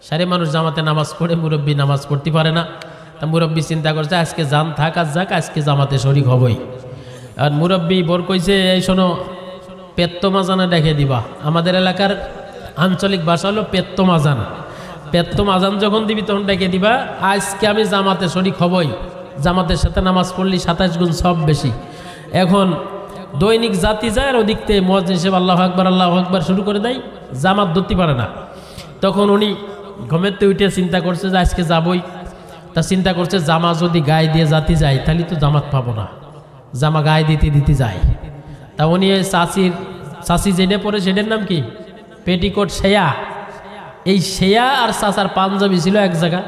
সারে মানুষ জামাতে নামাজ পড়ে, মুরব্বী নামাজ পড়তে পারে না। তা মুরব্বী চিন্তা করছে আজকে জান থাক আর যাক, আজকে জামাতে শরিক হবই। আর মুরব্বী বোর কইছে, এই শোনো, পেত্তমাজানা ডেকে দিবা। আমাদের এলাকার আঞ্চলিক ভাষা হলো পেত্তমাজান। পেত্তমাজান যখন দিবি তখন ডেকে দিবা, আজকে আমি জামাতে শরিক হবই। জামাতের সাথে নামাজ পড়লি 27 গুণ সব বেশি। এখন দৈনিক জাতি যায় আর ওদিকতে মুয়াজ্জিন সাহেব আল্লাহু আকবার শুরু করে দেয়, জামাত ধরতে পারে না। তখন উনি ঘুমেতে উঠে চিন্তা করছে যে আজকে যাবই। তা চিন্তা করছে জামা যদি গায়ে দিয়ে জাতি যায় তাহলে তো জামাত পাবো না, জামা গায়ে দিতে যায়। তা উনি ওই চাষি যেটা পরে সেটার নাম কি, পেটিকোট শেয়া। এই শেয়া আর চাচার পাঞ্জাবি ছিল এক জায়গা।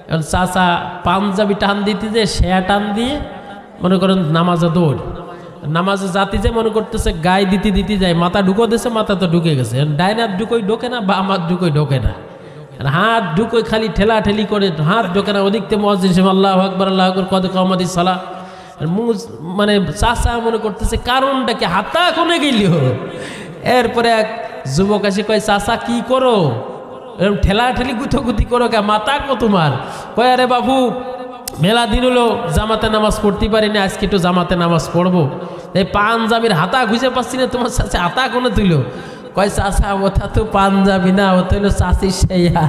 এখন চাচা পাঞ্জাবি টান দিতে যে শেয়া টান দিয়ে মনে করেন নামাজে দৌড়, নামাজে জাতি যে মনে করতেছে গায়ে দিতে যায়, মাথা ঢুকো দিয়েছে, মাথা তো ঢুকে গেছে। ডাইনার ঢুকোই ঢোকে না, বা আমার ঢুকোই ঢোকে না, হাত ঢুকোই খালি ঠেলাঠেলি করে, হাত ঢোকে না। ওদিকতে মুয়াজ্জিন সাহেব আল্লাহু আকবার কদ কামাতিস সালাহ। মানে চাচা মনে করতেছে কারণটা কি, হাতা কোনে গেল। এরপরে এক যুবক এসে কয়, চাচা কি করো, এরকম ঠেলাঠেলি গুথি করো কে, মাথা কো তোমার? কয়, আরে বাবু মেলা দিন হলো জামাতে নামাজ পড়তে পারিনি, আজকে একটু জামাতে নামাজ পড়বো। এই পাঞ্জাবির হাতা খুঁজে পাচ্ছি না, তোমার চাচা হাতা কোনে তুইল? কয়, চাচা ওটা তো পাঞ্জাবি না, ওটা হলো চাষি শেয়া।